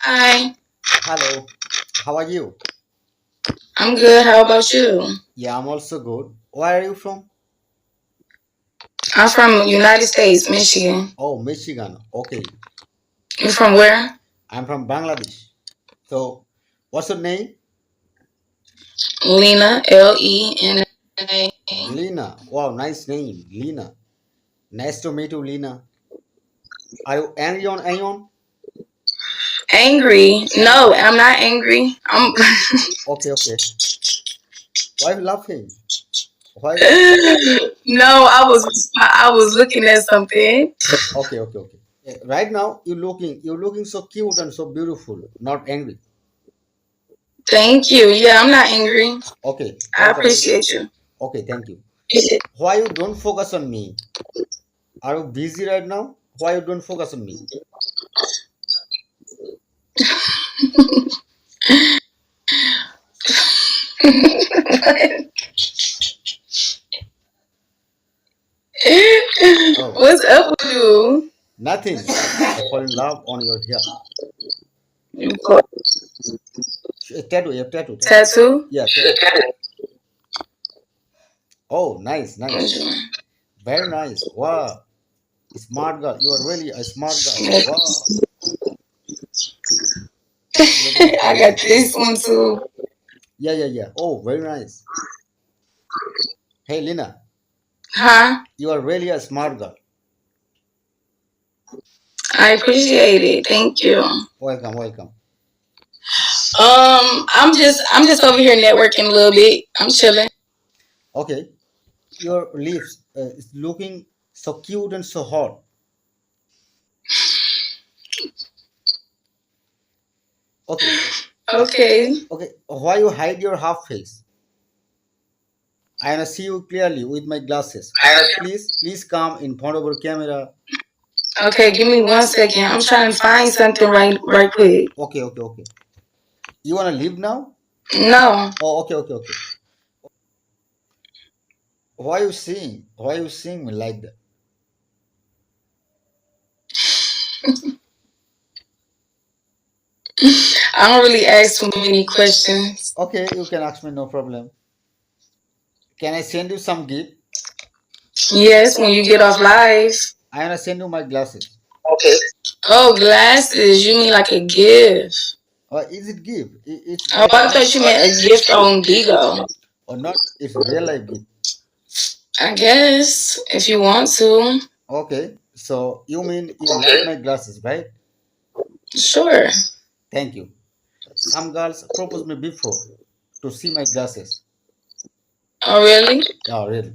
Hi, Hello, how are you? I'm good. How about you? Yeah, I'm also good. Where are you from? I'm from United States, Michigan. Oh, Michigan. Okay, You from where? I'm from Bangladesh. So, what's your name? Lena, Lena. Lena. Wow, nice name, Lena. Nice to meet you, Lena. Are you angry on Aeon? Angry? No, I'm not angry. I'm. Okay. Why are you laughing? Why? No, I was looking at something. Okay. Right now, you're looking so cute and so beautiful. Not angry. Thank you. Yeah, I'm not angry. Okay, I welcome. appreciate you. Okay, thank you. Why you don't focus on me? Are you busy right now? Why you don't focus on me? Oh, What's up with you? nothing. I fall in love on your hair. A tattoo. Tattoo? Yeah, tattoo. Oh, nice. Very nice. Wow, smart girl. You are really a smart girl. Wow. I got this one too. Yeah. Oh, very nice. Hey, Lina, Huh? you are really a smart girl. I appreciate it. Thank you. Welcome. I'm just over here networking a little bit. I'm chilling. Okay, your lips is looking so cute and so hot. Okay, Okay. Why you hide your half face? I wanna see you clearly with my glasses. Please come in front of your camera. Okay, give me 1 second. I'm trying to find something right quick. Okay. You wanna leave now? No. Oh, okay. Why you seeing? Why you seeing me like that? I don't really ask too many questions. Okay, you can ask me, no problem. Can I send you some gift? Yes, when you get off live. I wanna send you my glasses. Oh, glasses. You mean like a gift? Is it gift? It's Oh, like I thought you meant a gift on Bigo. or not? It's real life gift. I guess if you want to. Okay, so you mean you like my glasses, right? Sure. Thank you. Some girls proposed me before to see my glasses. Oh, really? Yeah, really.